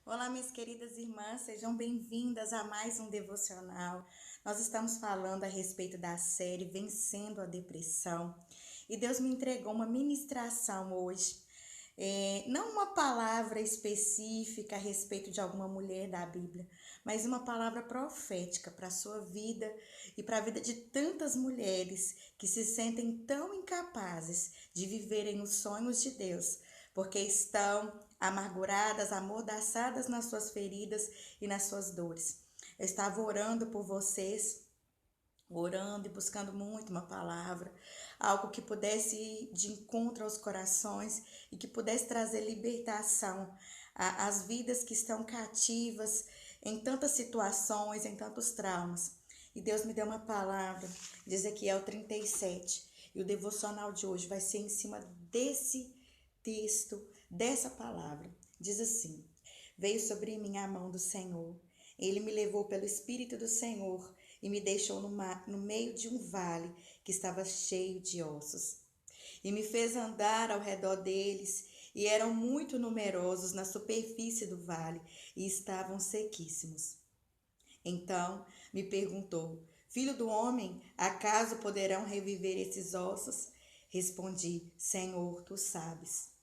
Olá, minhas queridas irmãs, sejam bem-vindas a mais um devocional. Nós estamos falando a respeito da série Vencendo a Depressão e Deus me entregou uma ministração hoje. Não uma palavra específica a respeito de alguma mulher da Bíblia, mas uma palavra profética para a sua vida e para a vida de tantas mulheres que se sentem tão incapazes de viverem os sonhos de Deus, porque estão amarguradas, amordaçadas nas suas feridas e nas suas dores. Eu estava orando por vocês, orando e buscando muito uma palavra, algo que pudesse ir de encontro aos corações e que pudesse trazer libertação às vidas que estão cativas em tantas situações, em tantos traumas. E Deus me deu uma palavra, de Ezequiel 37, e o devocional de hoje vai ser em cima desse texto, dessa palavra. Diz assim: veio sobre mim a mão do Senhor, ele me levou pelo Espírito do Senhor e me deixou no meio de um vale que estava cheio de ossos. E me fez andar ao redor deles, e eram muito numerosos na superfície do vale, e estavam sequíssimos. Então me perguntou: Filho do homem, acaso poderão reviver esses ossos? Respondi: Senhor, tu sabes.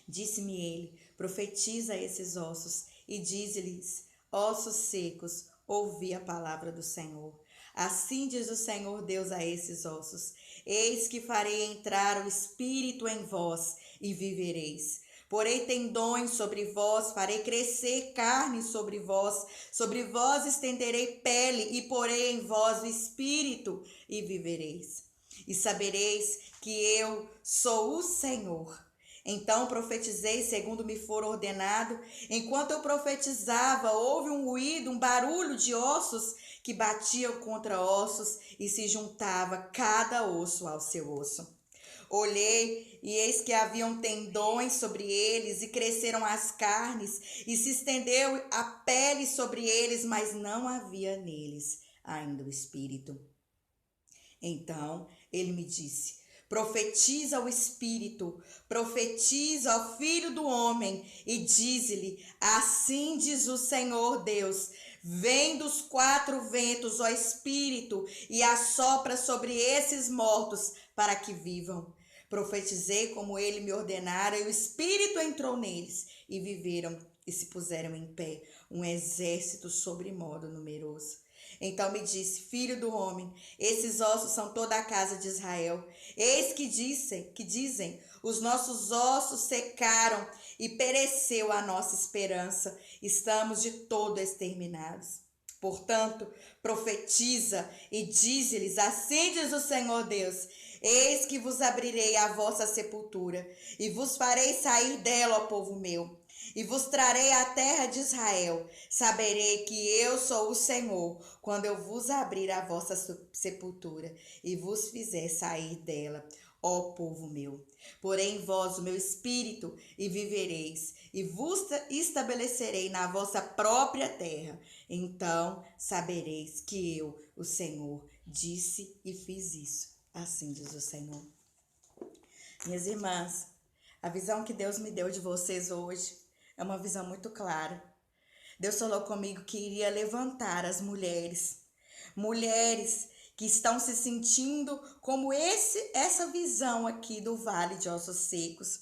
Disse-me ele: Profetiza a esses ossos e dize-lhes: Ossos secos, ouvi a palavra do Senhor. Assim diz o Senhor Deus a esses ossos: Eis que farei entrar o Espírito em vós e vivereis. Porei tendões sobre vós, farei crescer carne sobre vós estenderei pele e porei em vós o Espírito e vivereis. E sabereis que eu sou o Senhor. Então profetizei segundo me for ordenado. Enquanto eu profetizava, houve um ruído, um barulho de ossos que batiam contra ossos e se juntava cada osso ao seu osso. Olhei e eis que haviam tendões sobre eles e cresceram as carnes e se estendeu a pele sobre eles, mas não havia neles ainda o espírito. Então ele me disse: Profetiza ao Espírito, profetiza ao Filho do Homem e dize-lhe: Assim diz o Senhor Deus: Vem dos quatro ventos, ó Espírito, e assopra sobre esses mortos para que vivam. Profetizei como ele me ordenara, e o Espírito entrou neles, e viveram e se puseram em pé, um exército sobremodo numeroso. Então me disse: Filho do homem, esses ossos são toda a casa de Israel. Eis que dizem, os nossos ossos secaram e pereceu a nossa esperança. Estamos de todo exterminados. Portanto, profetiza e dize-lhes: Assim diz o Senhor Deus: Eis que vos abrirei a vossa sepultura e vos farei sair dela, ó povo meu, e vos trarei à terra de Israel. Saberei que eu sou o Senhor, quando eu vos abrir a vossa sepultura e vos fizer sair dela, ó povo meu. Porém em vós o meu espírito e vivereis, e vos estabelecerei na vossa própria terra. Então sabereis que eu, o Senhor, disse e fiz isso. Assim diz o Senhor. Minhas irmãs, a visão que Deus me deu de vocês hoje é uma visão muito clara. Deus falou comigo que iria levantar as mulheres que estão se sentindo como essa visão aqui do vale de ossos secos.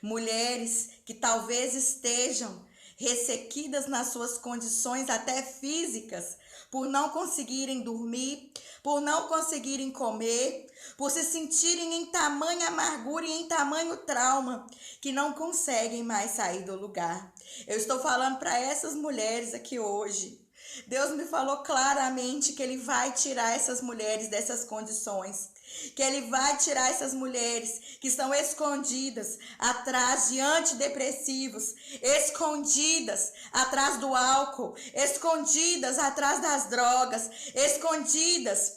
Mulheres que talvez estejam ressequidas nas suas condições até físicas, por não conseguirem dormir, por não conseguirem comer, por se sentirem em tamanha amargura e em tamanho trauma, que não conseguem mais sair do lugar. Eu estou falando para essas mulheres aqui hoje. Deus me falou claramente que Ele vai tirar essas mulheres dessas condições, que Ele vai tirar essas mulheres que estão escondidas atrás de antidepressivos, escondidas atrás do álcool, escondidas atrás das drogas, escondidas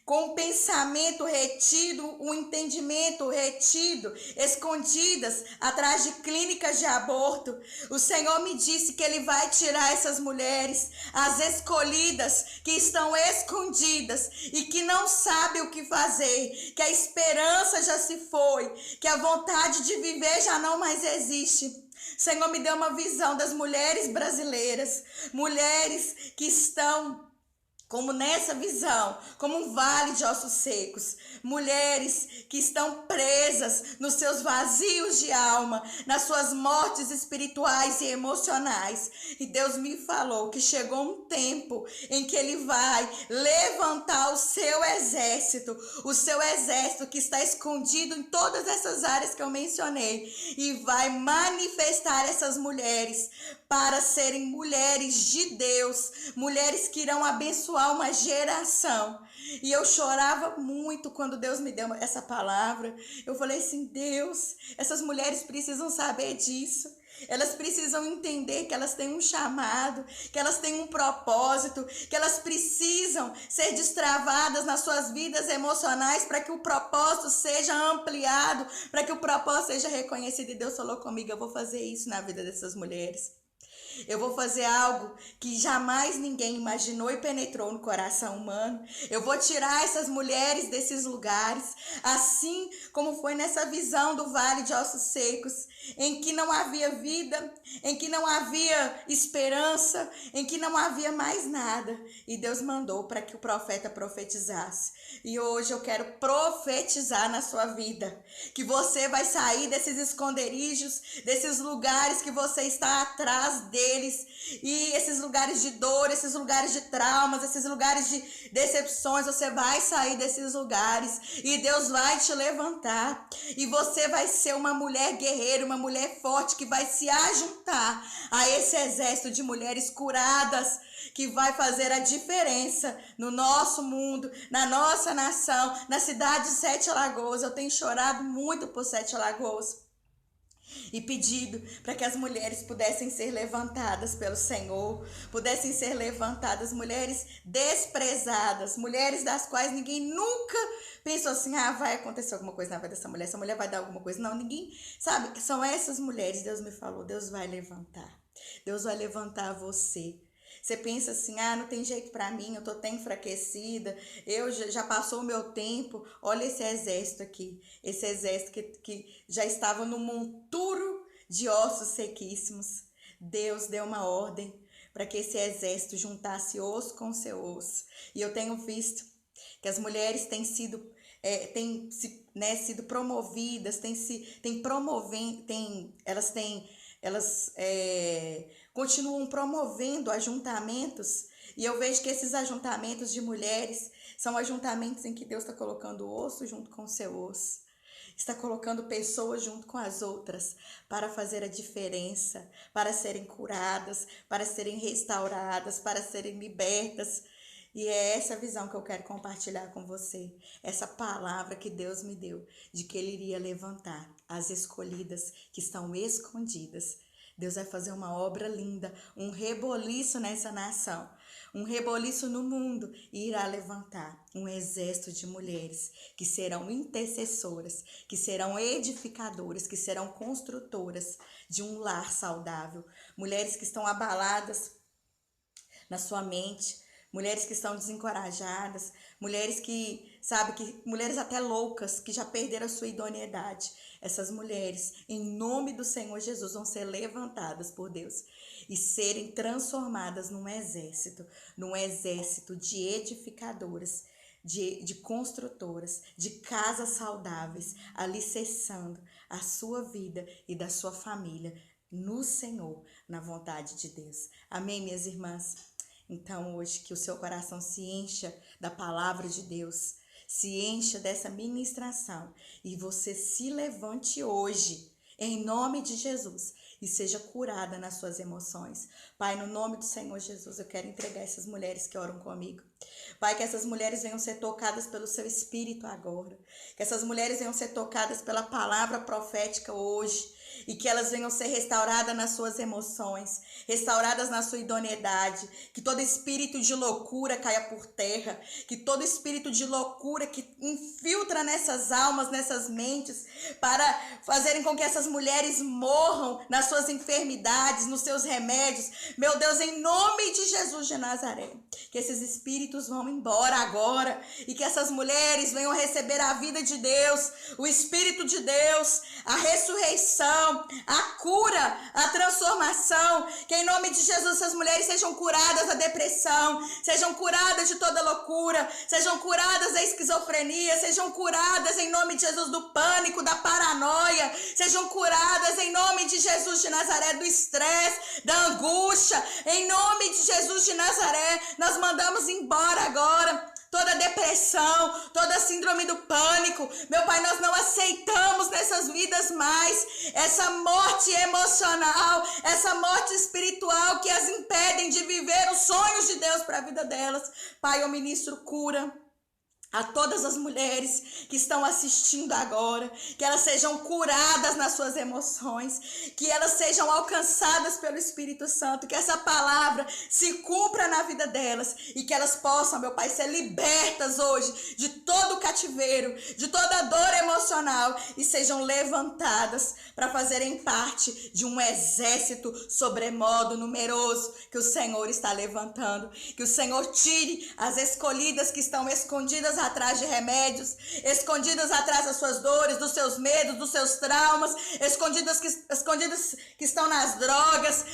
com o pensamento retido, o entendimento retido, escondidas atrás de clínicas de aborto. O Senhor me disse que Ele vai tirar essas mulheres, as escolhidas, que estão escondidas e que não sabem o que fazer, que a esperança já se foi, que a vontade de viver já não mais existe. Senhor, me dê uma visão das mulheres brasileiras, mulheres que estão como nessa visão, como um vale de ossos secos, mulheres que estão presas nos seus vazios de alma, nas suas mortes espirituais e emocionais. E Deus me falou que chegou um tempo em que Ele vai levantar o seu exército que está escondido em todas essas áreas que eu mencionei, e vai manifestar essas mulheres para serem mulheres de Deus, mulheres que irão abençoar uma geração. E eu chorava muito quando Deus me deu essa palavra. Eu falei assim: Deus, essas mulheres precisam saber disso. Elas precisam entender que elas têm um chamado, que elas têm um propósito, que elas precisam ser destravadas nas suas vidas emocionais para que o propósito seja ampliado, para que o propósito seja reconhecido. E Deus falou comigo: eu vou fazer isso na vida dessas mulheres. Eu vou fazer algo que jamais ninguém imaginou e penetrou no coração humano. Eu vou tirar essas mulheres desses lugares, assim como foi nessa visão do vale de ossos secos, em que não havia vida, em que não havia esperança, em que não havia mais nada. E Deus mandou para que o profeta profetizasse. E hoje eu quero profetizar na sua vida, que você vai sair desses esconderijos, desses lugares que você está atrás deles, e esses lugares de dor, esses lugares de traumas, esses lugares de decepções. Você vai sair desses lugares e Deus vai te levantar, e você vai ser uma mulher guerreira, uma mulher forte, que vai se ajuntar a esse exército de mulheres curadas, que vai fazer a diferença no nosso mundo, na nossa nação, na cidade de Sete Lagoas. Eu tenho chorado muito por Sete Lagoas e pedido para que as mulheres pudessem ser levantadas pelo Senhor, pudessem ser levantadas, mulheres desprezadas, mulheres das quais ninguém nunca pensou assim: ah, vai acontecer alguma coisa na vida dessa mulher, essa mulher vai dar alguma coisa. Não, ninguém sabe. São essas mulheres. Deus me falou: Deus vai levantar, Deus vai levantar você. Você pensa assim: ah, não tem jeito para mim, eu tô até enfraquecida, eu já passou o meu tempo. Olha esse exército aqui, esse exército que já estava no monturo de ossos sequíssimos. Deus deu uma ordem para que esse exército juntasse osso com seu osso. E eu tenho visto que as mulheres têm sido sido promovidas, elas continuam promovendo ajuntamentos, e eu vejo que esses ajuntamentos de mulheres são ajuntamentos em que Deus está colocando o osso junto com o seu osso, está colocando pessoas junto com as outras para fazer a diferença, para serem curadas, para serem restauradas, para serem libertas. E é essa visão que eu quero compartilhar com você, essa palavra que Deus me deu, de que Ele iria levantar as escolhidas que estão escondidas. Deus vai fazer uma obra linda, um reboliço nessa nação, um reboliço no mundo, e irá levantar um exército de mulheres que serão intercessoras, que serão edificadoras, que serão construtoras de um lar saudável. Mulheres que estão abaladas na sua mente, mulheres que estão desencorajadas, mulheres mulheres até loucas, que já perderam a sua idoneidade. Essas mulheres, em nome do Senhor Jesus, vão ser levantadas por Deus e serem transformadas num exército de edificadoras, de construtoras, de casas saudáveis, alicerçando a sua vida e da sua família no Senhor, na vontade de Deus. Amém, minhas irmãs? Então, hoje, que o seu coração se encha da palavra de Deus, se encha dessa ministração, e você se levante hoje, em nome de Jesus, e seja curada nas suas emoções. Pai, no nome do Senhor Jesus, eu quero entregar essas mulheres que oram comigo. Pai, que essas mulheres venham ser tocadas pelo seu Espírito agora, que essas mulheres venham ser tocadas pela palavra profética hoje, e que elas venham ser restauradas nas suas emoções, restauradas na sua idoneidade, que todo espírito de loucura caia por terra, que todo espírito de loucura que infiltra nessas almas, nessas mentes, para fazerem com que essas mulheres morram nas suas enfermidades, nos seus remédios. Meu Deus, em nome de Jesus de Nazaré, que esses espíritos vão embora agora, e que essas mulheres venham receber a vida de Deus, o Espírito de Deus, a ressurreição, libertação, a cura, a transformação. Que em nome de Jesus essas mulheres sejam curadas da depressão, sejam curadas de toda loucura, sejam curadas da esquizofrenia, sejam curadas em nome de Jesus do pânico, da paranoia, sejam curadas em nome de Jesus de Nazaré do estresse, da angústia. Em nome de Jesus de Nazaré, nós mandamos embora agora toda depressão, toda síndrome do pânico. Meu Pai, nós não aceitamos nessas vidas mais essa morte emocional, essa morte espiritual que as impedem de viver os sonhos de Deus para a vida delas. Pai, eu ministro cura a todas as mulheres que estão assistindo agora, que elas sejam curadas nas suas emoções, que elas sejam alcançadas pelo Espírito Santo, que essa palavra se cumpra na vida delas e que elas possam, meu Pai, ser libertas hoje de todo o cativeiro, de toda a dor emocional e sejam levantadas para fazerem parte de um exército sobremodo numeroso que o Senhor está levantando. Que o Senhor tire as escolhidas que estão escondidas atrás de remédios, escondidas atrás das suas dores, dos seus medos, dos seus traumas, escondidas que estão nas drogas,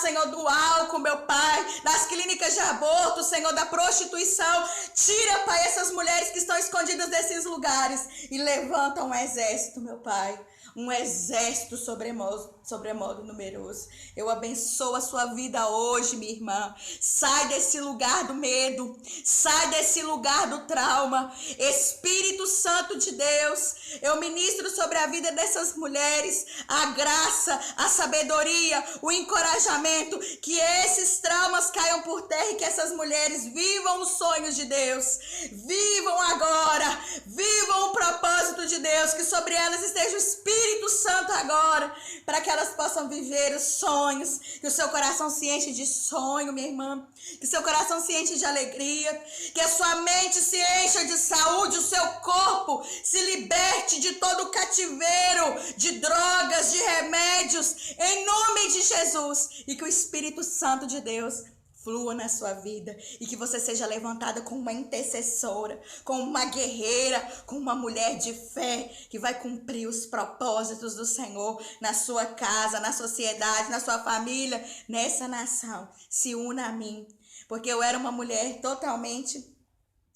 Senhor, do álcool, meu Pai, das clínicas de aborto, Senhor, da prostituição. Tira, Pai, essas mulheres que estão escondidas desses lugares e levanta um exército, meu Pai, um exército sobremodo numeroso. Eu abençoo a sua vida hoje, minha irmã. Sai desse lugar do medo, sai desse lugar do trauma. Espírito Santo de Deus, eu ministro sobre a vida dessas mulheres a graça, a sabedoria, o encorajamento, que esses traumas caiam por terra e que essas mulheres vivam os sonhos de Deus, vivam agora, vivam o propósito de Deus, que sobre elas esteja o Espírito Santo agora, para que elas possam viver os sonhos, que o seu coração se enche de sonho, minha irmã, que seu coração se enche de alegria, que a sua mente se encha de saúde, o seu corpo se liberte de todo o cativeiro, de drogas, de remédios, em nome de Jesus, e que o Espírito Santo de Deus flua na sua vida e que você seja levantada como uma intercessora, como uma guerreira, como uma mulher de fé que vai cumprir os propósitos do Senhor na sua casa, na sociedade, na sua família, nessa nação. Se una a mim, porque eu era uma mulher totalmente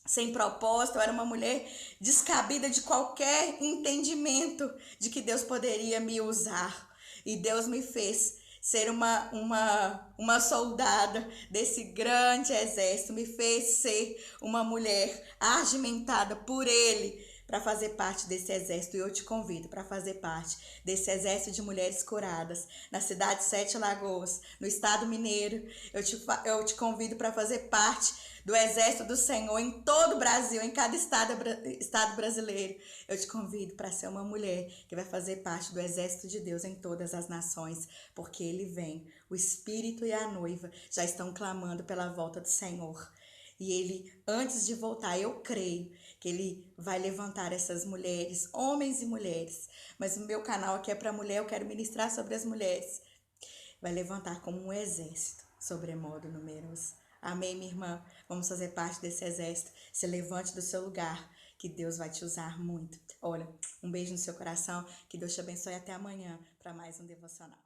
sem propósito, eu era uma mulher descabida de qualquer entendimento de que Deus poderia me usar, e Deus me fez ser uma soldada desse grande exército, me fez ser uma mulher argimentada por Ele para fazer parte desse exército. E eu te convido para fazer parte desse exército de mulheres curadas na cidade de Sete Lagoas, no estado mineiro. Eu te convido para fazer parte do exército do Senhor em todo o Brasil, em cada estado brasileiro. Eu te convido para ser uma mulher que vai fazer parte do exército de Deus em todas as nações, porque Ele vem. O Espírito e a noiva já estão clamando pela volta do Senhor. E Ele, antes de voltar, eu creio que Ele vai levantar essas mulheres, homens e mulheres. Mas o meu canal aqui é para mulher, eu quero ministrar sobre as mulheres. Vai levantar como um exército, sobremodo numeroso. Amém, minha irmã? Vamos fazer parte desse exército. Se levante do seu lugar, que Deus vai te usar muito. Olha, um beijo no seu coração, que Deus te abençoe. Até amanhã para mais um devocional.